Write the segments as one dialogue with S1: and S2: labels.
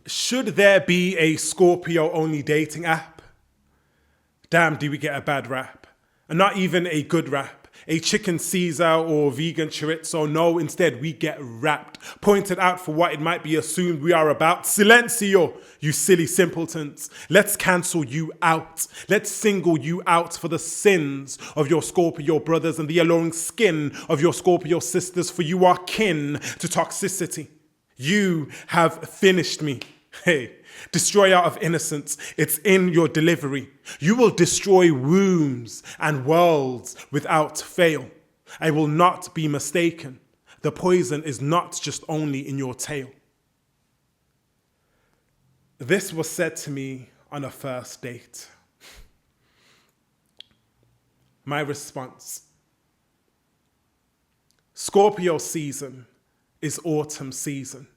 S1: Should there be a Scorpio-only dating app? Damn, do we get a bad rap. And not even a good rap. A chicken Caesar or vegan chorizo. No, instead we get wrapped. Pointed out for what it might be assumed we are about. Silencio, you silly simpletons. Let's cancel you out. Let's single you out for the sins of your Scorpio brothers and the alluring skin of your Scorpio sisters, for you are kin to toxicity. You have finished me. Hey, destroyer of innocence, it's in your delivery. You will destroy wombs and worlds without fail. I will not be mistaken. The poison is not just only in your tail. This was said to me on a first date. My response: Scorpio season is autumn season.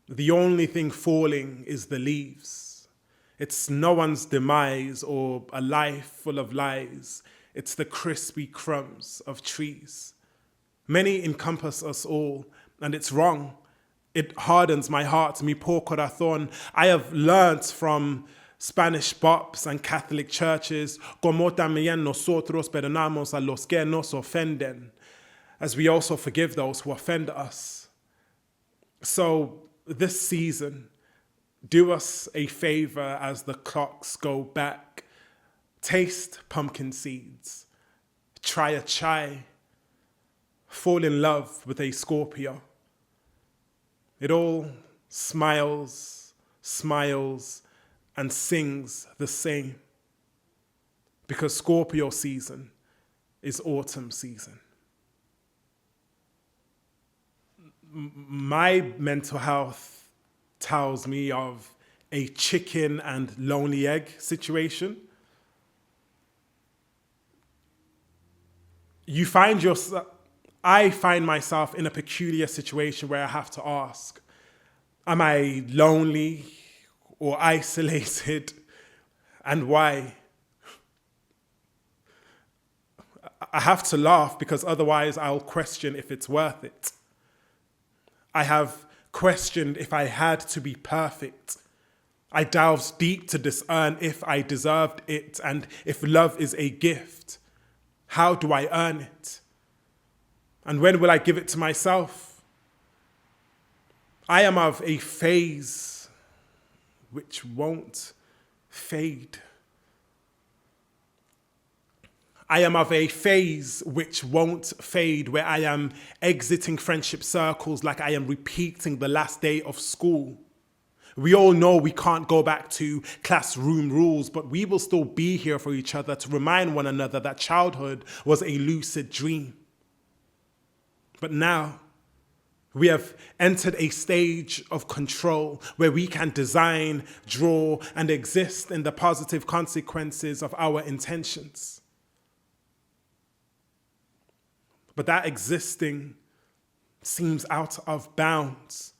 S1: The only thing falling is the leaves. It's no one's demise or a life full of lies. It's the crispy crumbs of trees. Many encompass us all, and it's wrong. It hardens my heart, mi poor corazón. I have learnt from Spanish bops and Catholic churches, como también nosotros perdonamos a los que nos ofenden, as we also forgive those who offend us. So this season, do us a favor as the clocks go back. Taste pumpkin seeds. Try a chai. Fall in love with a Scorpio. It all smiles, and sings the same. Because Scorpio season is autumn season. My mental health tells me of a chicken and lonely egg situation. I find myself in a peculiar situation where I have to ask, am I lonely or isolated, and why? I have to laugh because otherwise I'll question if it's worth it. I have questioned if I had to be perfect. I delved deep to discern if I deserved it, and if love is a gift, how do I earn it? And when will I give it to myself? I am of a phase which won't fade. I am of a phase which won't fade, where I am exiting friendship circles like I am repeating the last day of school. We all know we can't go back to classroom rules, but we will still be here for each other to remind one another that childhood was a lucid dream. But now, we have entered a stage of control where we can design, draw, and exist in the positive consequences of our intentions. But that existing seems out of bounds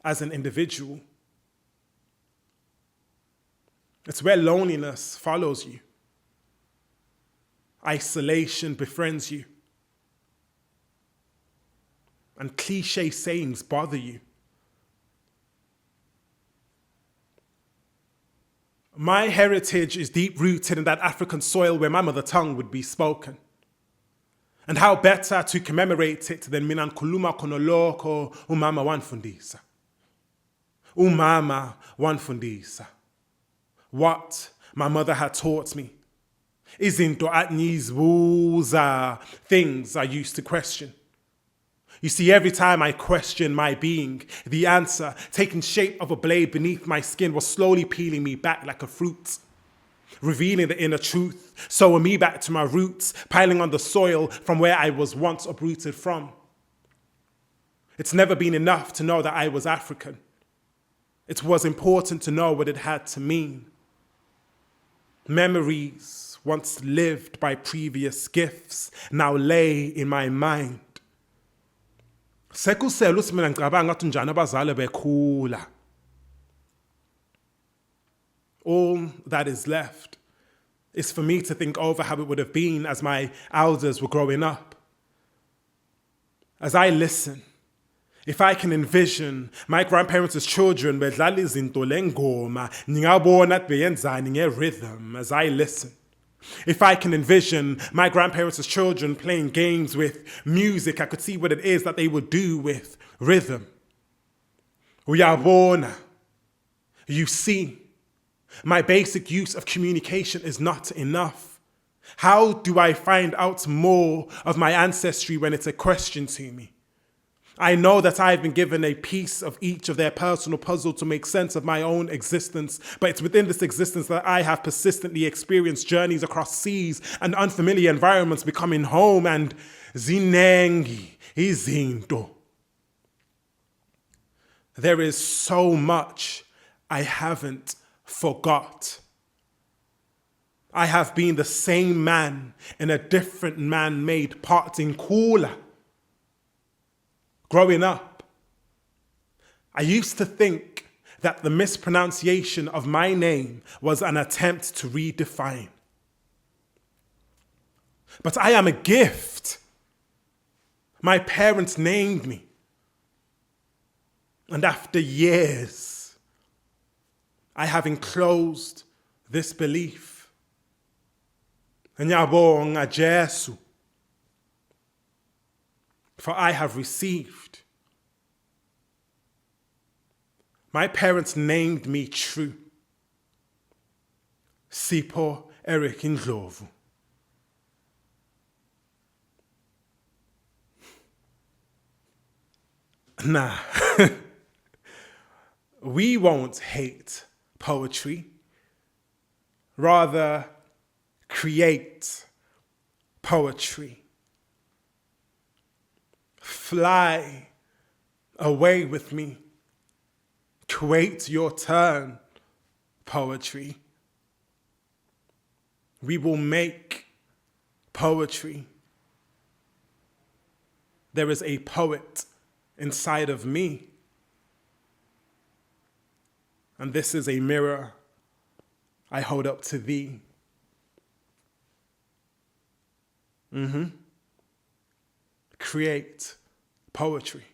S1: as an individual. It's where loneliness follows you. Isolation befriends you. And cliche sayings bother you. My heritage is deep-rooted in that African soil where my mother tongue would be spoken. And how better to commemorate it than mina nkhuluma konoloko umama wanfundisa. Umama wanfundisa. What my mother had taught me. Izinto atnizibuza, things I used to question. You see, every time I questioned my being, the answer, taking shape of a blade beneath my skin, was slowly peeling me back like a fruit, revealing the inner truth, sewing me back to my roots, piling on the soil from where I was once uprooted from. It's never been enough to know that I was African. It was important to know what it had to mean. Memories once lived by previous gifts now lay in my mind. Sekusela uthi mina ngicabanga ukuthi njani abazali bekhula. All that is left is for me to think over how it would have been as my elders were growing up. As I listen, If I can envision my grandparents as children bedlala izinto lengoma, ngingabona beyenzani nge-rhythm as I listen. If I can envision my grandparents as children playing games with music, I could see what it is that they would do with rhythm. Uyabona. You see, my basic use of communication is not enough. How do I find out more of my ancestry when it's a question to me? I know that I've been given a piece of each of their personal puzzle to make sense of my own existence, but it's within this existence that I have persistently experienced journeys across seas and unfamiliar environments becoming home, and zinengi izinto. There is so much I haven't forgot. I have been the same man in a different man-made pot in cooler. Growing up, I used to think that the mispronunciation of my name was an attempt to redefine. But I am a gift. My parents named me. And after years, I have enclosed this belief. Ngiyabonga Jesu. For I have received. My parents named me true. Sipho Eric Ndlovu. Nah, we won't hate poetry. Rather, create poetry. Fly away with me. Wait your turn, poetry. We will make poetry. There is a poet inside of me. And this is a mirror I hold up to thee. Create poetry.